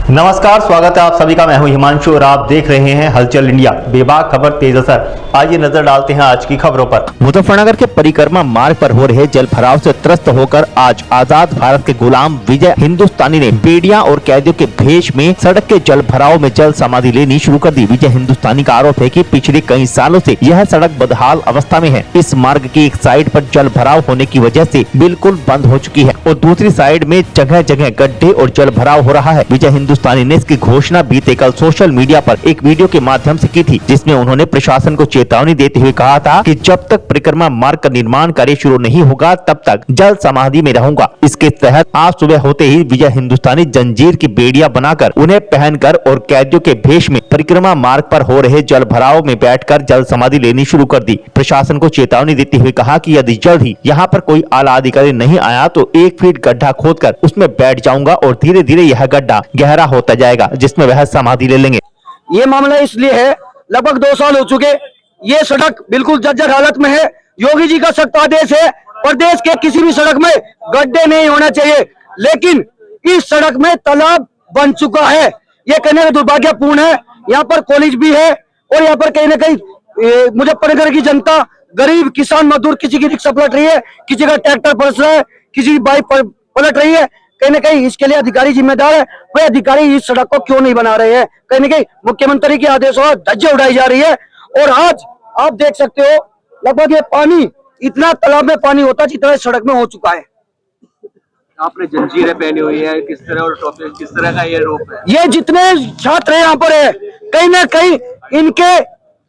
नमस्कार, स्वागत है आप सभी का। मैं हूं हिमांशु और आप देख रहे हैं हलचल इंडिया। बेबाक खबर तेज असर। आइए नजर डालते हैं आज की खबरों पर। मुजफ्फरनगर के परिक्रमा मार्ग पर हो रहे जल भराव से त्रस्त होकर आज आजाद भारत के गुलाम विजय हिंदुस्तानी ने बेड़ियां और कैदियों के भेष में सड़क के जल भराव में जल समाधि लेनी शुरू कर दी। विजय हिंदुस्तानी का आरोप है कि पिछले कई सालों से यह सड़क बदहाल अवस्था में है। इस मार्ग की एक साइड पर जल भराव होने की वजह से बिल्कुल बंद हो चुकी है और दूसरी साइड में जगह जगह गड्ढे और जल भराव हो रहा है। विजय हिंदुस्तानी ने इसकी घोषणा बीते कल सोशल मीडिया पर एक वीडियो के माध्यम से की थी, जिसमें उन्होंने प्रशासन को चेतावनी देते हुए कहा था कि जब तक परिक्रमा मार्ग का निर्माण कार्य शुरू नहीं होगा तब तक जल समाधि में रहूंगा। इसके तहत आज सुबह होते ही विजय हिंदुस्तानी जंजीर की बेड़ियां बनाकर उन्हें पहनकर और कैदियों के भेष में परिक्रमा मार्ग पर हो रहे जल भराव में बैठकर जल समाधि लेनी शुरू कर दी। प्रशासन को चेतावनी देते हुए कहा कि यदि जल्द ही यहाँ पर कोई आला अधिकारी नहीं आया तो 1 फीट गड्ढा खोदकर उसमें बैठ जाऊंगा और धीरे धीरे यह गड्ढा गहरा होता जाएगा, जिसमें वह समाधि ले लेंगे। ये मामला इसलिए है, लगभग 2 साल हो चुके, ये सड़क बिल्कुल जर्जर हालत में है। योगी जी का सख्त आदेश है, प्रदेश के किसी भी सड़क में गड्ढे नहीं होना चाहिए, लेकिन इस सड़क में तालाब बन चुका है। ये कहने में दुर्भाग्यपूर्ण है। यहाँ पर कॉलेज भी है और यहाँ पर कहीं ना कहीं मुजफ्फरनगर की जनता, गरीब किसान मजदूर, किसी की रिक्शा पलट रही है, किसी का ट्रैक्टर फंस रहा है, किसी की बाइक पलट रही है। कहीं ना कहीं इसके लिए अधिकारी जिम्मेदार है। वे अधिकारी इस सड़क को क्यों नहीं बना रहे हैं? कहीं ना कहीं मुख्यमंत्री के आदेशों पर धज्जियां उड़ाई जा रही है। और आज आप देख सकते हो, लगभग ये पानी इतना तालाब में पानी होता जितना इस सड़क में हो चुका है। आपने जंजीरें पहनी हुई है, किस तरह और किस तरह का ये रोप है? ये जितने छात्र यहाँ पर है, कहीं ना कहीं इनके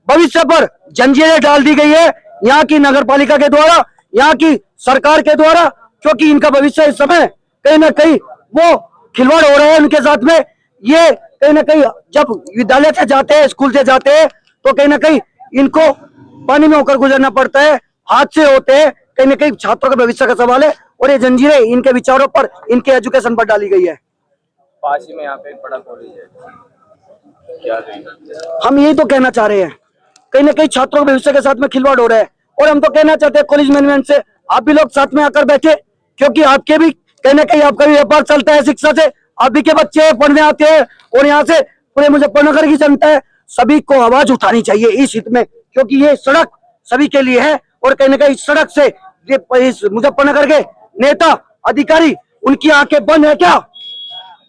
भविष्य पर जंजीरें डाल दी गई है, यहाँ की नगर पालिका के द्वारा, यहाँ की सरकार के द्वारा, क्योंकि इनका भविष्य इस समय कहीं ना कहीं वो खिलवाड़ हो रहे हैं उनके साथ में। ये कहीं ना कहीं जब विद्यालय से जाते हैं, स्कूल से जाते हैं, तो कहीं ना कहीं इनको पानी में होकर गुजरना पड़ता है, हादसे होते हैं। कहीं ना कहीं छात्रों के भविष्य का सवाल है और ये जंजीरें इनके विचारों पर, इनके एजुकेशन पर डाली गई है। पास ही में यहाँ पे एक बड़ा कॉलेज है, क्या हम यही तो कहना चाह रहे हैं, कहीं ना कहीं छात्रों के भविष्य के साथ में खिलवाड़ हो रहा है। और हम तो कहना चाहते हैं कॉलेज मैनेजमेंट से, आप भी लोग साथ में आकर बैठे, क्योंकि आपके भी कहीं ना कहीं आपका भी व्यापार चलता है शिक्षा से, आप भी के बच्चे पढ़ने आते हैं और यहाँ से पूरे मुजफ्फरनगर की जनता है। सभी को आवाज उठानी चाहिए इस हित में, क्योंकि ये सड़क सभी के लिए है। और कहीं ना कहीं इस सड़क से इस मुजफ्फरनगर के नेता अधिकारी, उनकी आंखें बंद है क्या?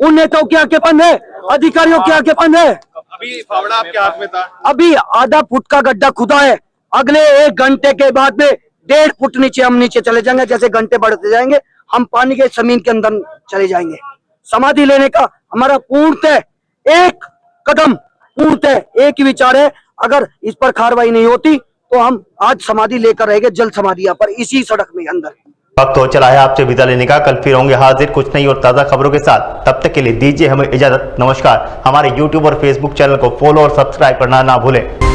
उन नेताओं की आंखें बंद है, अधिकारियों की आंखें बंद है। अभी फावड़ा आपके हाथ में था, अभी आधा फुट का गड्ढा खुदा है, अगले 1 घंटे के बाद में 1.5 फुट नीचे हम नीचे चले जाएंगे। जैसे घंटे बढ़ते जाएंगे हम पानी के जमीन के अंदर चले जाएंगे। समाधि लेने का हमारा पूर्णतः एक कदम, पूर्णतः एक ही विचार है। अगर इस पर कार्रवाई नहीं होती तो हम आज समाधि लेकर रहेंगे, जल समाधि यहाँ पर इसी सड़क में अंदर। वक्त हो चला है आपसे विदा लेने का। कल फिर होंगे हाजिर कुछ नई और ताज़ा खबरों के साथ। तब तक के लिए दीजिए हमें इजाजत। नमस्कार। हमारे YouTube और Facebook चैनल को फॉलो और सब्सक्राइब करना ना भूलें।